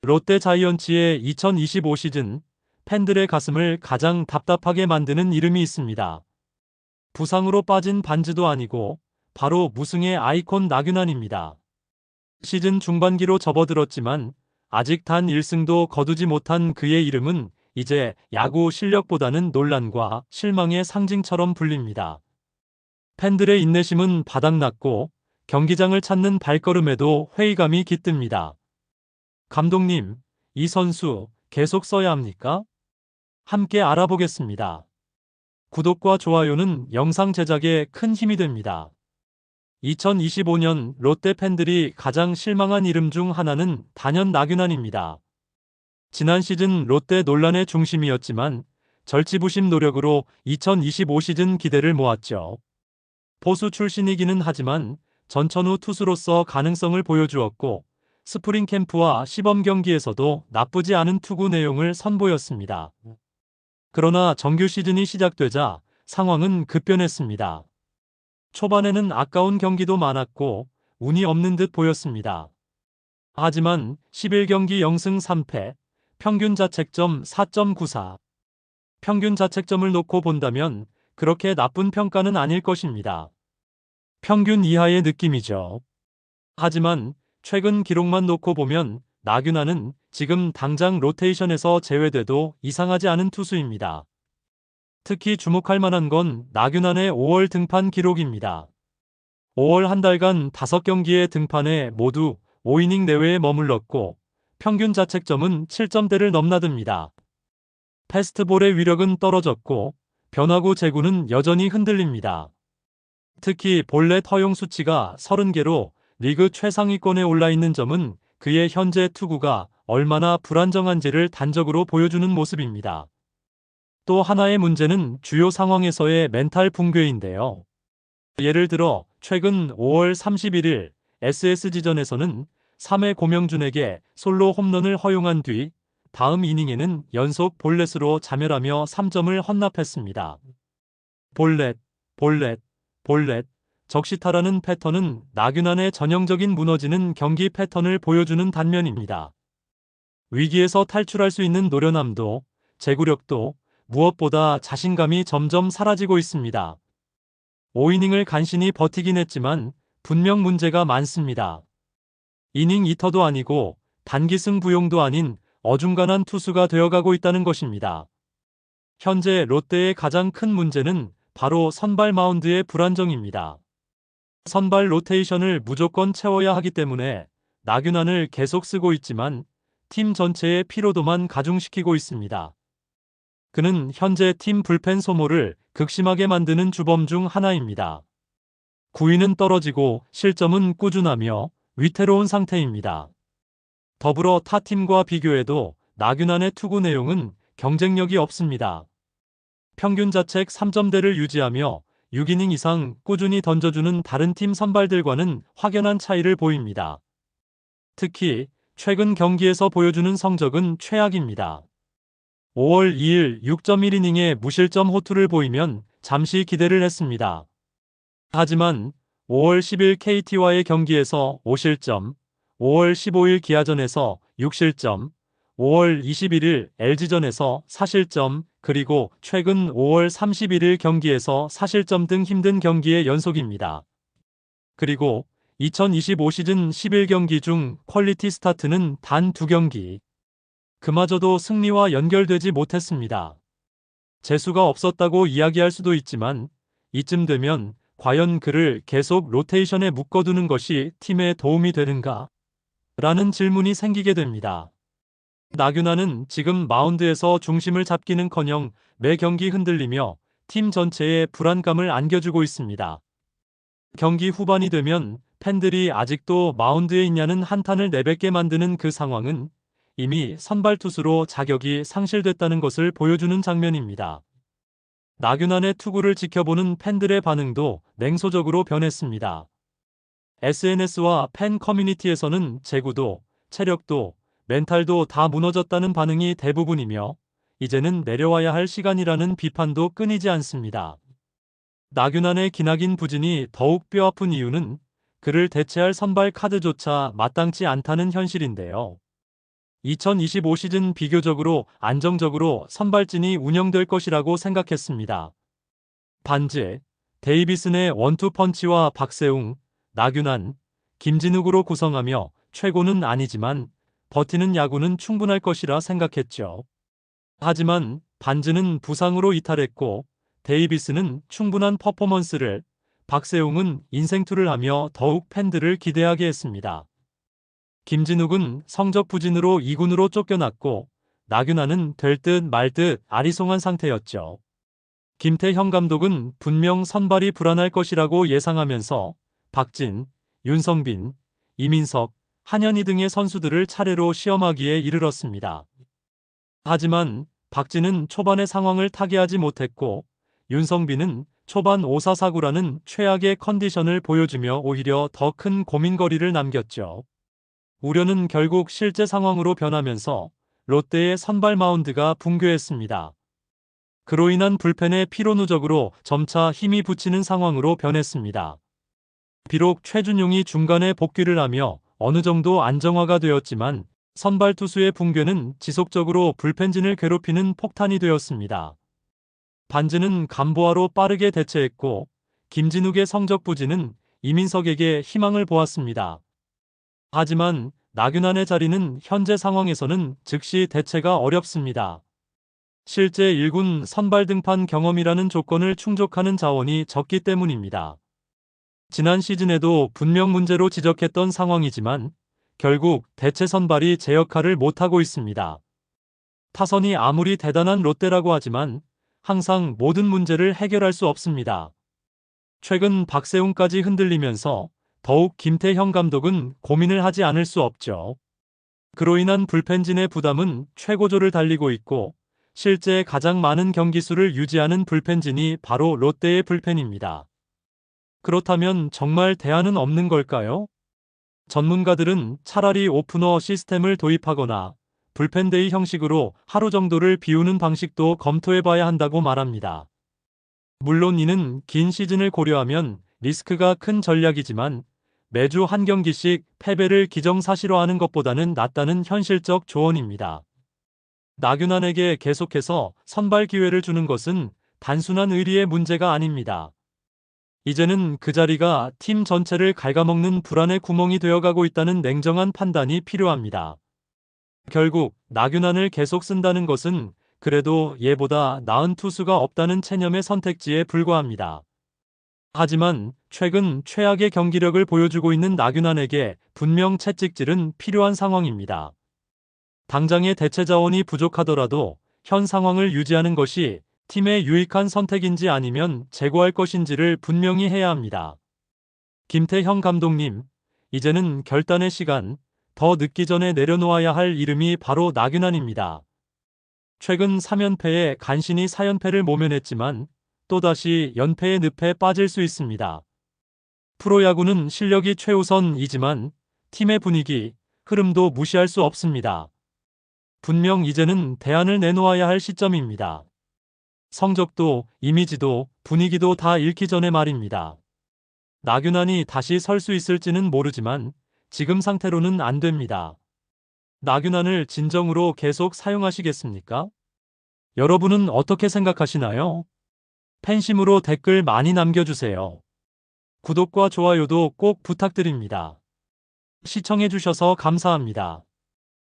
롯데 자이언츠의 2025 시즌 팬들의 가슴을 가장 답답하게 만드는 이름이 있습니다. 부상으로 빠진 반지도 아니고 바로 무승의 아이콘 나균안입니다. 시즌 중반기로 접어들었지만 아직 단 1승도 거두지 못한 그의 이름은 이제 야구 실력보다는 논란과 실망의 상징처럼 불립니다. 팬들의 인내심은 바닥났고 경기장을 찾는 발걸음에도 회의감이 깃듭니다. 감독님, 이 선수 계속 써야 합니까? 함께 알아보겠습니다. 구독과 좋아요는 영상 제작에 큰 힘이 됩니다. 2025년 롯데 팬들이 가장 실망한 이름 중 하나는 단연 나균안입니다. 지난 시즌 롯데 논란의 중심이었지만 절치부심 노력으로 2025 시즌 기대를 모았죠. 포수 출신이기는 하지만 전천후 투수로서 가능성을 보여주었고 스프링 캠프와 시범 경기에서도 나쁘지 않은 투구 내용을 선보였습니다. 그러나 정규 시즌이 시작되자 상황은 급변했습니다. 초반에는 아까운 경기도 많았고 운이 없는 듯 보였습니다. 하지만 11경기 0승 3패, 평균 자책점 4.94. 평균 자책점을 놓고 본다면 그렇게 나쁜 평가는 아닐 것입니다. 평균 이하의 느낌이죠. 하지만 최근 기록만 놓고 보면 나균안은 지금 당장 로테이션에서 제외돼도 이상하지 않은 투수입니다. 특히 주목할 만한 건 나균안의 5월 등판 기록입니다. 5월 한 달간 5경기의 등판에 모두 5이닝 내외에 머물렀고 평균 자책점은 7점대를 넘나듭니다. 패스트볼의 위력은 떨어졌고 변화구 제구는 여전히 흔들립니다. 특히 볼넷 허용 수치가 30개로 리그 최상위권에 올라 있는 점은 그의 현재 투구가 얼마나 불안정한지를 단적으로 보여주는 모습입니다. 또 하나의 문제는 주요 상황에서의 멘탈 붕괴인데요. 예를 들어 최근 5월 31일 SSG전에서는 3회 고명준에게 솔로 홈런을 허용한 뒤 다음 이닝에는 연속 볼넷으로 자멸하며 3점을 헌납했습니다. 볼넷, 볼넷, 볼넷, 적시타라는 패턴은 나균안의 전형적인 무너지는 경기 패턴을 보여주는 단면입니다. 위기에서 탈출할 수 있는 노련함도 제구력도 무엇보다 자신감이 점점 사라지고 있습니다. 5이닝을 간신히 버티긴 했지만 분명 문제가 많습니다. 이닝 이터도 아니고 단기 승부용도 아닌 어중간한 투수가 되어가고 있다는 것입니다. 현재 롯데의 가장 큰 문제는 바로 선발 마운드의 불안정입니다. 선발 로테이션을 무조건 채워야 하기 때문에 나균안을 계속 쓰고 있지만 팀 전체의 피로도만 가중시키고 있습니다. 그는 현재 팀 불펜 소모를 극심하게 만드는 주범 중 하나입니다. 9위는 떨어지고 실점은 꾸준하며 위태로운 상태입니다. 더불어 타 팀과 비교해도 나균안의 투구 내용은 경쟁력이 없습니다. 평균 자책 3점대를 유지하며 6이닝 이상 꾸준히 던져주는 다른 팀 선발들과는 확연한 차이를 보입니다. 특히 최근 경기에서 보여주는 성적은 최악입니다. 5월 2일 6.1이닝의 무실점 호투를 보이면 잠시 기대를 했습니다. 하지만 5월 10일 KT와의 경기에서 5실점, 5월 15일 기아전에서 6실점, 5월 21일 LG전에서 4실점, 그리고 최근 5월 31일 경기에서 4실점 등 힘든 경기의 연속입니다. 그리고 2025 시즌 11경기 중 퀄리티 스타트는 단 2경기. 그마저도 승리와 연결되지 못했습니다. 재수가 없었다고 이야기할 수도 있지만 이쯤 되면 과연 그를 계속 로테이션에 묶어두는 것이 팀에 도움이 되는가? 라는 질문이 생기게 됩니다. 나균안은 지금 마운드에서 중심을 잡기는커녕 매 경기 흔들리며 팀 전체에 불안감을 안겨주고 있습니다. 경기 후반이 되면 팬들이 아직도 마운드에 있냐는 한탄을 내뱉게 만드는 그 상황은 이미 선발 투수로 자격이 상실됐다는 것을 보여주는 장면입니다. 나균안의 투구를 지켜보는 팬들의 반응도 냉소적으로 변했습니다. SNS와 팬 커뮤니티에서는 제구도, 체력도, 멘탈도 다 무너졌다는 반응이 대부분이며 이제는 내려와야 할 시간이라는 비판도 끊이지 않습니다. 나균안의 기나긴 부진이 더욱 뼈아픈 이유는 그를 대체할 선발 카드조차 마땅치 않다는 현실인데요. 2025 시즌 비교적으로 안정적으로 선발진이 운영될 것이라고 생각했습니다. 반지, 데이비슨의 원투펀치와 박세웅, 나균환, 김진욱으로 구성하며 최고는 아니지만 버티는 야구는 충분할 것이라 생각했죠. 하지만 반지는 부상으로 이탈했고 데이비스는 충분한 퍼포먼스를, 박세웅은 인생투를 하며 더욱 팬들을 기대하게 했습니다. 김진욱은 성적 부진으로 2군으로 쫓겨났고 나균환은 될 듯 말 듯 아리송한 상태였죠. 김태형 감독은 분명 선발이 불안할 것이라고 예상하면서 박진, 윤성빈, 이민석, 한현희 등의 선수들을 차례로 시험하기에 이르렀습니다. 하지만 박진은 초반의 상황을 타개하지 못했고 윤성빈은 초반 5-4-4-9라는 최악의 컨디션을 보여주며 오히려 더 큰 고민거리를 남겼죠. 우려는 결국 실제 상황으로 변하면서 롯데의 선발 마운드가 붕괴했습니다. 그로 인한 불펜의 피로 누적으로 점차 힘이 붙이는 상황으로 변했습니다. 비록 최준용이 중간에 복귀를 하며 어느 정도 안정화가 되었지만 선발 투수의 붕괴는 지속적으로 불펜진을 괴롭히는 폭탄이 되었습니다. 반지는 감보아로 빠르게 대체했고 김진욱의 성적 부진은 이민석에게 희망을 보았습니다. 하지만 나균환의 자리는 현재 상황에서는 즉시 대체가 어렵습니다. 실제 1군 선발 등판 경험이라는 조건을 충족하는 자원이 적기 때문입니다. 지난 시즌에도 분명 문제로 지적했던 상황이지만 결국 대체 선발이 제 역할을 못하고 있습니다. 타선이 아무리 대단한 롯데라고 하지만 항상 모든 문제를 해결할 수 없습니다. 최근 박세웅까지 흔들리면서 더욱 김태형 감독은 고민을 하지 않을 수 없죠. 그로 인한 불펜진의 부담은 최고조를 달리고 있고 실제 가장 많은 경기 수를 유지하는 불펜진이 바로 롯데의 불펜입니다. 그렇다면 정말 대안은 없는 걸까요? 전문가들은 차라리 오프너 시스템을 도입하거나 불펜데이 형식으로 하루 정도를 비우는 방식도 검토해봐야 한다고 말합니다. 물론 이는 긴 시즌을 고려하면 리스크가 큰 전략이지만 매주 한 경기씩 패배를 기정사실화하는 것보다는 낫다는 현실적 조언입니다. 나균환에게 계속해서 선발 기회를 주는 것은 단순한 의리의 문제가 아닙니다. 이제는 그 자리가 팀 전체를 갉아먹는 불안의 구멍이 되어가고 있다는 냉정한 판단이 필요합니다. 결국 나균환을 계속 쓴다는 것은 그래도 얘보다 나은 투수가 없다는 체념의 선택지에 불과합니다. 하지만 최근 최악의 경기력을 보여주고 있는 나균환에게 분명 채찍질은 필요한 상황입니다. 당장의 대체 자원이 부족하더라도 현 상황을 유지하는 것이 팀의 유익한 선택인지 아니면 재고할 것인지를 분명히 해야 합니다. 김태형 감독님, 이제는 결단의 시간, 더 늦기 전에 내려놓아야 할 이름이 바로 나균환입니다. 최근 3연패에 간신히 4연패를 모면했지만 또다시 연패의 늪에 빠질 수 있습니다. 프로야구는 실력이 최우선이지만 팀의 분위기, 흐름도 무시할 수 없습니다. 분명 이제는 대안을 내놓아야 할 시점입니다. 성적도, 이미지도, 분위기도 다 잃기 전에 말입니다. 나균환이 다시 설 수 있을지는 모르지만 지금 상태로는 안 됩니다. 나균환을 진정으로 계속 사용하시겠습니까? 여러분은 어떻게 생각하시나요? 팬심으로 댓글 많이 남겨주세요. 구독과 좋아요도 꼭 부탁드립니다. 시청해주셔서 감사합니다.